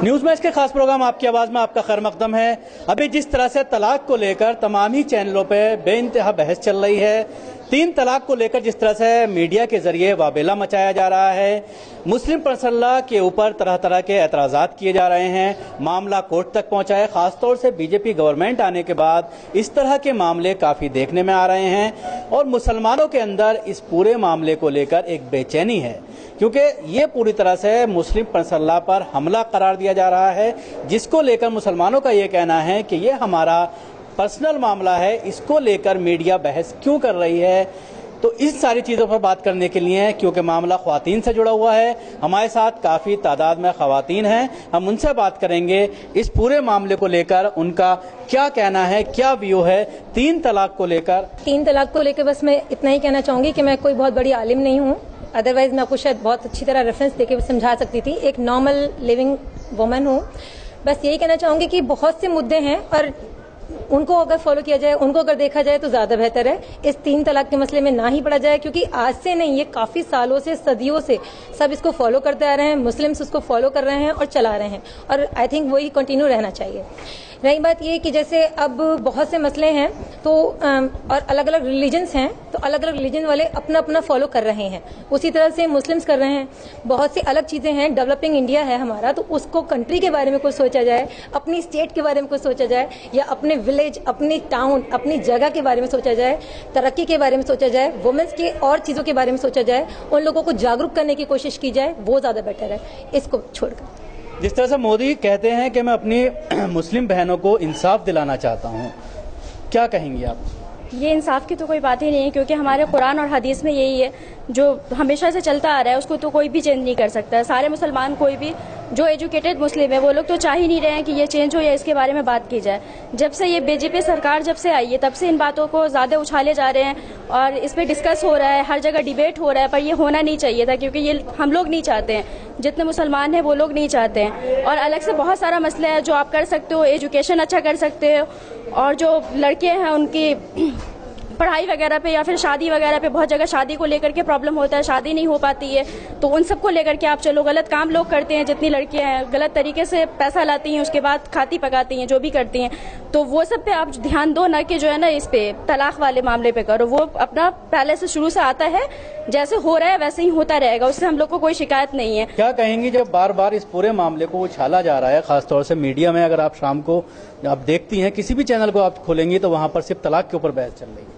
News match के खास programme आपकी आवाज में आपका खैर मकदम है। अभी जिस तरह से तलाक को लेकर तमाम ही चैनलों पे बेइंतहा बहस चल रही है, 3 तलाक को लेकर जिस तरह से मीडिया के जरिए वाबेला मचाया जा रहा है, मुस्लिम पर्सनला के ऊपर तरह तरह के एतराजात किए जा रहे हैं, मामला कोर्ट तक पहुंचा है। खासतौर से बीजेपी गवर्नमेंट आने के बाद इस तरह के मामले काफी देखने में आ रहे हैं और मुसलमानों के अंदर इस पूरे मामले को लेकर एक बेचैनी है, क्योंकि ये पूरी तरह से मुस्लिम पर्सनला पर हमला करार दिया जा रहा है, जिसको लेकर मुसलमानों का ये कहना है कि ये हमारा पर्सनल मामला है, इसको लेकर मीडिया बहस क्यों कर रही है। तो इस सारी चीज़ों पर बात करने के लिए, क्योंकि मामला ख्वातीन से जुड़ा हुआ है, हमारे साथ काफ़ी तादाद में ख्वातीन हैं, हम उनसे बात करेंगे इस पूरे मामले को लेकर उनका क्या कहना है, क्या व्यू है 3 तलाक को लेकर। 3 तलाक को लेकर बस मैं इतना ही कहना चाहूँगी कि मैं कोई बहुत बड़ी आलिम नहीं हूँ, अदरवाइज मैं आपको शायद बहुत अच्छी तरह रेफरेंस देके समझा सकती थी। एक नॉर्मल लिविंग वुमन हूँ। बस यही कहना चाहूँगी कि बहुत से मुद्दे हैं और उनको अगर फॉलो किया जाए, उनको अगर देखा जाए तो ज्यादा बेहतर है। इस 3 तलाक के मसले में ना ही पड़ा जाए, क्योंकि आज से नहीं, ये काफी सालों से, सदियों से सब इसको फॉलो करते आ रहे हैं, मुस्लिम्स उसको फॉलो कर रहे हैं और चला रहे हैं, और आई थिंक वही कंटिन्यू रहना चाहिए। रही बात ये कि जैसे अब बहुत से मसले हैं तो और अलग अलग रिलीजन्स हैं, तो अलग अलग रिलीजन वाले अपना अपना फॉलो कर रहे हैं, उसी तरह से मुस्लिम्स कर रहे हैं। बहुत सी अलग चीजें हैं, डेवलपिंग इंडिया है हमारा, तो उसको कंट्री के बारे में कुछ सोचा जाए, अपनी स्टेट के बारे में कुछ सोचा जाए, या अपने विलेज, अपनी टाउन, अपनी जगह के बारे में सोचा जाए, तरक्की के बारे में सोचा जाए, वुमेन्स के और चीजों के बारे में सोचा जाए, उन लोगों को जागरूक करने की कोशिश की जाए, वो ज्यादा बेटर है इसको छोड़कर। जिस तरह से मोदी कहते हैं कि मैं अपनी मुस्लिम बहनों को इंसाफ दिलाना चाहता हूं, क्या कहेंगी आप? ये इंसाफ की तो कोई बात ही नहीं है, क्योंकि हमारे कुरान और हदीस में यही है, जो हमेशा से चलता आ रहा है, उसको तो कोई भी चेंज नहीं कर सकता है। सारे मुसलमान, कोई भी जो एजुकेटेड मुस्लिम है, वो लोग तो चाह ही नहीं रहे हैं कि ये चेंज हो या इसके बारे में बात की जाए। जब से ये बीजेपी सरकार जब से आई है, तब से इन बातों को ज्यादा उछाले जा रहे हैं और इस पर डिस्कस हो रहा है, हर जगह डिबेट हो रहा है, पर ये होना नहीं चाहिए था, क्योंकि ये हम लोग नहीं चाहते हैं, जितने मुसलमान हैं वो लोग नहीं चाहते हैं। और अलग से बहुत सारा मसला है जो आप कर सकते हो, एजुकेशन अच्छा कर सकते हो, और जो लड़के हैं उनकी पढ़ाई वगैरह पे या फिर शादी वगैरह पे, बहुत जगह शादी को लेकर के प्रॉब्लम होता है, शादी नहीं हो पाती है, तो उन सब को लेकर के आप चलो, गलत काम लोग करते हैं, जितनी लड़कियां हैं गलत तरीके से पैसा लाती हैं, उसके बाद खाती पकाती हैं, जो भी करती हैं, तो वो सब पे आप ध्यान दो, ना कि जो है ना इस पे तलाक वाले मामले पे करो। वो अपना पहले से शुरू से आता है, जैसे हो रहा है वैसे ही होता रहेगा, उससे हम लोग को कोई शिकायत नहीं है। क्या कहेंगी जब बार बार इस पूरे मामले को उछाला जा रहा है, खासतौर से मीडिया में? अगर आप शाम को आप देखती हैं, किसी भी चैनल को आप खोलेंगी तो वहां पर सिर्फ तलाक के ऊपर बहस चल रही है।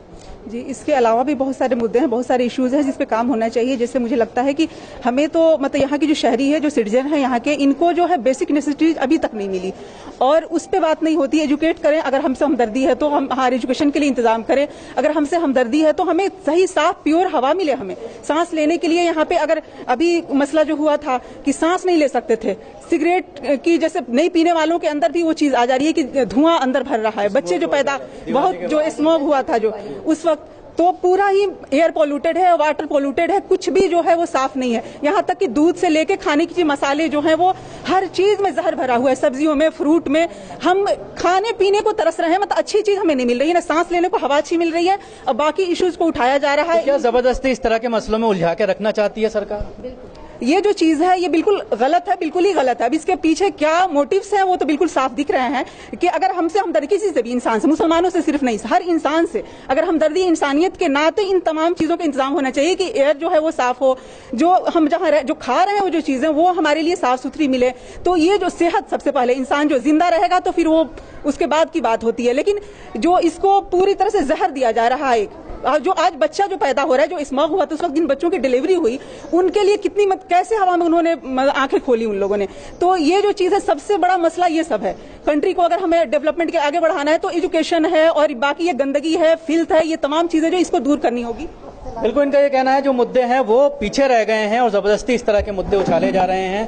जी, इसके अलावा भी बहुत सारे मुद्दे हैं, बहुत सारे इश्यूज हैं जिस पे काम होना चाहिए। जैसे मुझे लगता है कि हमें तो मतलब यहाँ की जो शहरी है, जो सिटीजन है यहाँ के, इनको जो है बेसिक नेसेसिटीज अभी तक नहीं मिली, और उस पे बात नहीं होती। एजुकेट करें, अगर हमसे हमदर्दी है तो हम हमारे एजुकेशन के लिए इंतजाम करें, अगर हमसे हमदर्दी है तो हमें सही साफ प्योर हवा मिले, हमें सांस लेने के लिए। यहाँ पे अगर अभी मसला जो हुआ था कि सांस नहीं ले सकते थे, सिगरेट की जैसे नहीं पीने वालों के अंदर भी वो चीज आ जा रही है कि धुआं अंदर भर रहा है, बच्चे जो पैदा, बहुत जो स्मोक हुआ था जो उस वक्त, तो पूरा ही एयर पोल्यूटेड है, वाटर पोल्यूटेड है, कुछ भी जो है वो साफ नहीं है। यहाँ तक कि दूध से लेके खाने की मसाले जो हैं वो हर चीज में जहर भरा हुआ है, सब्जियों में, फ्रूट में। हम खाने पीने को तरस रहे हैं, मतलब अच्छी चीज हमें नहीं मिल रही है, ना सांस लेने को हवा अच्छी मिल रही है, और बाकी इश्यूज को उठाया जा रहा है। क्या जबरदस्ती इस तरह के मसलों में उलझा के रखना चाहती है सरकार? बिल्कुल, ये जो चीज है ये बिल्कुल गलत है, बिल्कुल ही गलत है। अब इसके पीछे क्या मोटिव्स हैं वो तो बिल्कुल साफ दिख रहे हैं कि अगर हमसे हमदर्दी, किसी से भी, इंसान से, मुसलमानों से सिर्फ नहीं, हर इंसान से अगर हमदर्दी, इंसानियत के नाते इन तमाम चीजों का इंतजाम होना चाहिए कि एयर जो है वो साफ हो, जो हम जहाँ जो खा रहे हैं वो जो चीजें वो हमारे लिए साफ सुथरी मिले। तो ये जो सेहत, सबसे पहले इंसान जो जिंदा रहेगा तो फिर वो उसके बाद की बात होती है, लेकिन जो इसको पूरी तरह से जहर दिया जा रहा है, जो आज बच्चा जो पैदा हो रहा है, जो स्मॉग हुआ था उस वक्त जिन बच्चों की डिलीवरी हुई, उनके लिए कितनी कैसे हवा में उन्होंने आंखें खोली उन लोगों ने। तो ये जो चीज है, सबसे बड़ा मसला ये सब है। कंट्री को अगर हमें डेवलपमेंट के आगे बढ़ाना है तो एजुकेशन है, और बाकी ये गंदगी है, फिल्थ है, ये तमाम चीजें जो इसको दूर करनी होगी। बिल्कुल, इनका ये कहना है जो मुद्दे हैं वो पीछे रह गए हैं और जबरदस्ती इस तरह के मुद्दे उछाले जा रहे हैं।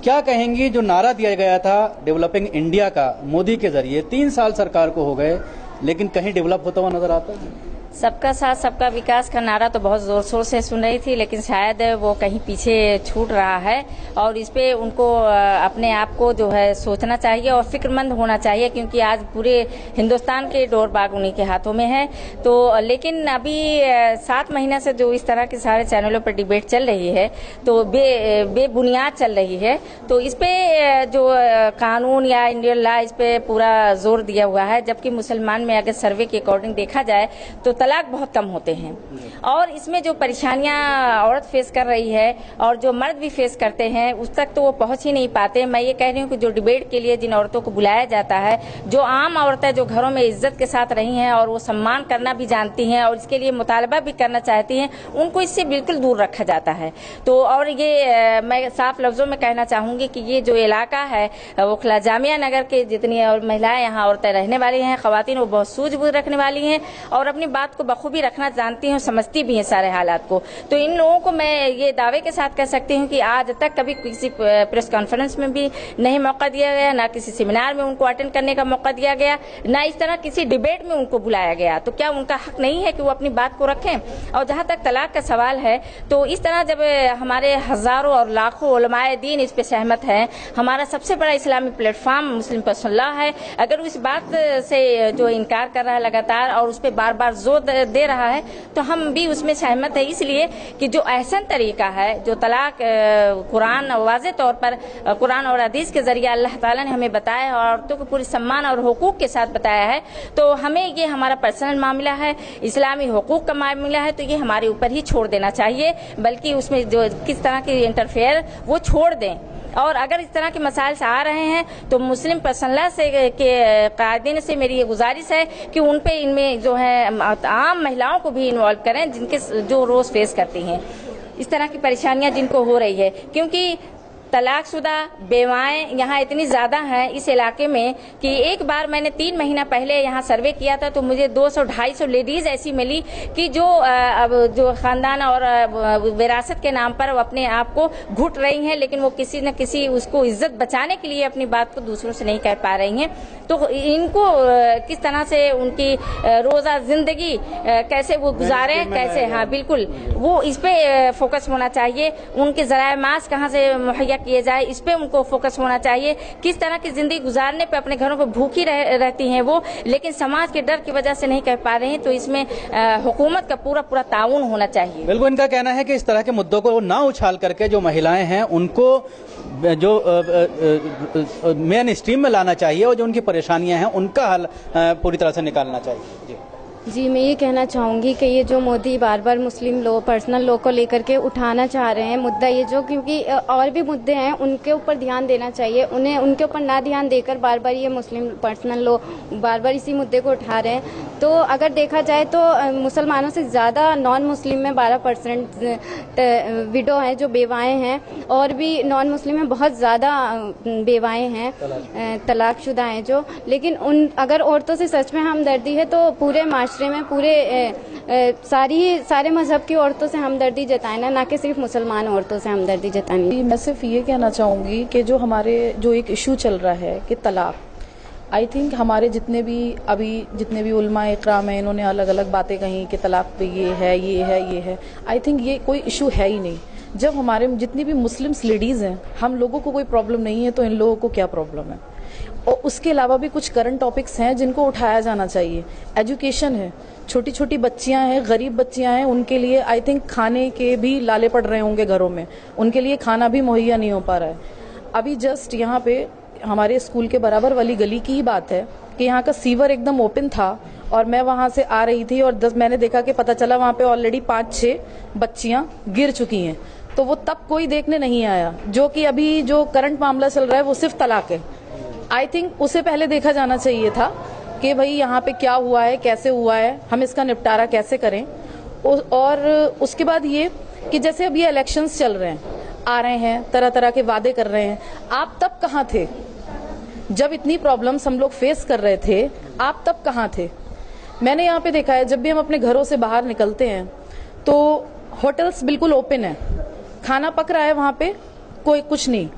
क्या कहेंगी जो नारा दिया गया था डेवलपिंग इंडिया का मोदी के जरिए, 3 साल सरकार को हो गए, लेकिन कहीं डेवलप होता हुआ नजर आता है? सबका साथ सबका विकास का नारा तो बहुत जोर शोर से सुन रही थी, लेकिन शायद वो कहीं पीछे छूट रहा है और इस पे उनको अपने आप को जो है सोचना चाहिए और फिक्रमंद होना चाहिए, क्योंकि आज पूरे हिंदुस्तान के डोर बाग उन्हीं के हाथों में है। तो लेकिन अभी 7 महीना से जो इस तरह के सारे चैनलों पर डिबेट चल रही है तो बेबुनियाद चल रही है। तो इस पे जो कानून या इंडियन लॉ इस पे पूरा जोर दिया हुआ है, जबकि मुसलमान में अगर सर्वे के अकॉर्डिंग देखा जाए तो तलाक बहुत कम होते हैं। और इसमें जो परेशानियां औरत फेस कर रही है और जो मर्द भी फेस करते हैं उस तक तो वो पहुंच ही नहीं पाते। मैं ये कह रही हूँ कि जो डिबेट के लिए जिन औरतों को बुलाया जाता है, जो आम औरतें जो घरों में इज्जत के साथ रही हैं और वो सम्मान करना भी जानती हैं और इसके लिए मुतालबा भी करना चाहती हैं, उनको इससे बिल्कुल दूर रखा जाता है। तो और ये मैं साफ लफ्जों में कहना चाहूंगी कि ये जो इलाका है ओखला जामिया नगर के जितनी महिलाएं यहाँ औरतें रहने वाली हैं, खवातीन, वो बहुत सूझबूझ रखने वाली हैं और अपनी बात को बखूबी रखना जानती हैं, समझती भी हैं सारे हालात को। तो इन लोगों को मैं ये दावे के साथ कह सकती हूँ कि आज तक कभी किसी प्रेस कॉन्फ्रेंस में भी नहीं मौका दिया गया, ना किसी सेमिनार में उनको अटेंड करने का मौका दिया गया, ना इस तरह किसी डिबेट में उनको बुलाया गया। तो क्या उनका हक नहीं है कि वो अपनी बात को रखें? और जहां तक तलाक का सवाल है तो इस तरह जब हमारे हजारों और लाखों उलमाए दीन इस पे सहमत हैं, हमारा सबसे बड़ा इस्लामी प्लेटफॉर्म मुस्लिम पर्सनल लॉ है, अगर उस बात से जो इनकार कर रहा है लगातार और उस पर बार बार जोर दे रहा है तो हम भी उसमें सहमत है। इसलिए कि जो एहसन तरीका है, जो तलाक कुरान वाज़े तौर पर कुरान और हदीस के जरिए अल्लाह ताला ने हमें बताया है और औरतों को पूरे सम्मान और हुकूक के साथ बताया है, तो हमें ये हमारा पर्सनल मामला है, इस्लामी हुकूक का मामला है, तो ये हमारे ऊपर ही छोड़ देना चाहिए, बल्कि उसमें जो किस तरह की इंटरफेयर वो छोड़ दें। और अगर इस तरह के मसाइल आ रहे हैं तो मुस्लिम पर्सनल से के कायदीन से मेरी ये गुजारिश है कि उन पे इनमें जो है आम महिलाओं को भी इन्वॉल्व करें, जिनके जो रोज फेस करती हैं इस तरह की परेशानियां जिनको हो रही है। क्योंकि तलाकशुदा बेवाएं यहाँ इतनी ज्यादा हैं इस इलाके में कि एक बार मैंने 3 महीना पहले यहाँ सर्वे किया था तो मुझे 200-250 लेडीज ऐसी मिली कि जो खानदान और विरासत के नाम पर वो अपने आप को घुट रही हैं, लेकिन वो किसी न किसी उसको इज्जत बचाने के लिए अपनी बात को दूसरों से नहीं कह पा रही हैं। तो इनको किस तरह से उनकी रोजा जिंदगी कैसे वो गुजारें, कैसे, हाँ बिल्कुल, वो इस पे फोकस होना चाहिए। उनके जराए मास कहाँ से मुहैया किए जाए, इस पे उनको फोकस होना चाहिए। किस तरह की जिंदगी गुजारने पे अपने घरों पे भूखी रहती हैं वो, लेकिन समाज के डर की वजह से नहीं कह पा रहे हैं। तो इसमें हुकूमत का पूरा ताउन होना चाहिए। बिल्कुल, इनका कहना है कि इस तरह के मुद्दों को ना उछाल करके जो महिलाएं हैं उनको जो मेन स्ट्रीम में लाना चाहिए और जो उनकी परेशानियां हैं उनका हल पूरी तरह से निकालना चाहिए। जी, मैं ये कहना चाहूँगी कि ये जो मोदी बार बार मुस्लिम लॉ, पर्सनल लॉ को लेकर के उठाना चाह रहे हैं मुद्दा, ये जो, क्योंकि और भी मुद्दे हैं उनके ऊपर ध्यान देना चाहिए, उन्हें उनके ऊपर ना ध्यान देकर बार बार ये मुस्लिम पर्सनल लॉ बार बार इसी मुद्दे को उठा रहे हैं। तो अगर देखा जाए तो मुसलमानों से ज़्यादा नॉन मुस्लिम में 12% विडो हैं जो बेवाएँ हैं, और भी नॉन मुस्लिम में बहुत ज़्यादा बेवाएँ हैं, तलाकशुदा हैं जो। लेकिन अगर औरतों से सच में हमदर्दी है तो पूरे में पूरे सारे मजहब की औरतों से हमदर्दी जताना, ना कि सिर्फ मुसलमान औरतों से हमदर्दी जतानी। मैं सिर्फ ये कहना चाहूँगी कि जो एक इशू चल रहा है कि तलाक, आई थिंक हमारे जितने भी उलमा इकराम हैं, इन्होंने अलग अलग बातें कही कि तलाक पे ये है। आई थिंक ये कोई इशू है ही नहीं। जब हमारे जितनी भी मुस्लिम्स लेडीज़ हैं, हम लोगों को कोई प्रॉब्लम नहीं है तो इन लोगों को क्या प्रॉब्लम है। और उसके अलावा भी कुछ करंट टॉपिक्स हैं जिनको उठाया जाना चाहिए। एजुकेशन है, छोटी छोटी बच्चियां हैं, गरीब बच्चियां हैं, उनके लिए आई थिंक खाने के भी लाले पड़ रहे होंगे घरों में, उनके लिए खाना भी मुहैया नहीं हो पा रहा है। अभी जस्ट यहाँ पे हमारे स्कूल के बराबर वाली गली की ही बात है कि यहाँ का सीवर एकदम ओपन था और मैं वहाँ से आ रही थी और मैंने देखा कि पता चला वहाँ पे ऑलरेडी 5-6 बच्चियां गिर चुकी हैं। तो वो तब कोई देखने नहीं आया, जो कि अभी जो करंट मामला चल रहा है वो सिर्फ तलाक है। आई थिंक उसे पहले देखा जाना चाहिए था कि भाई यहाँ पे क्या हुआ है, कैसे हुआ है, हम इसका निपटारा कैसे करें। और उसके बाद ये कि जैसे अब ये इलेक्शंस चल रहे हैं, आ रहे हैं, तरह तरह के वादे कर रहे हैं, आप तब कहाँ थे जब इतनी प्रॉब्लम्स हम लोग फेस कर रहे थे? आप तब कहाँ थे? मैंने यहाँ पे देखा है जब भी हम अपने घरों से बाहर निकलते हैं तो होटल्स बिल्कुल ओपन है, खाना पक रहा है, वहां पे कोई कुछ नहीं।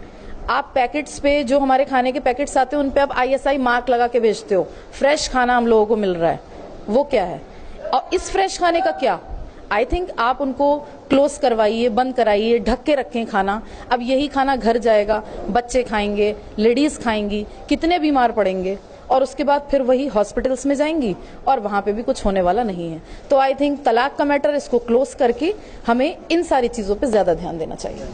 आप पैकेट्स पे जो हमारे खाने के पैकेट्स आते हैं उन पे आप ISI मार्क लगा के भेजते हो, फ्रेश खाना हम लोगों को मिल रहा है, वो क्या है? और इस फ्रेश खाने का क्या, आई थिंक आप उनको क्लोज करवाइए, बंद कराइए, ढक के रखें खाना। अब यही खाना घर जाएगा, बच्चे खाएंगे, लेडीज खाएंगी, कितने बीमार पड़ेंगे और उसके बाद फिर वही हॉस्पिटल्स में जाएंगी और वहां पे भी कुछ होने वाला नहीं है। तो आई थिंक तलाक का मैटर, इसको क्लोज करके हमें इन सारी चीजों पे ज्यादा ध्यान देना चाहिए।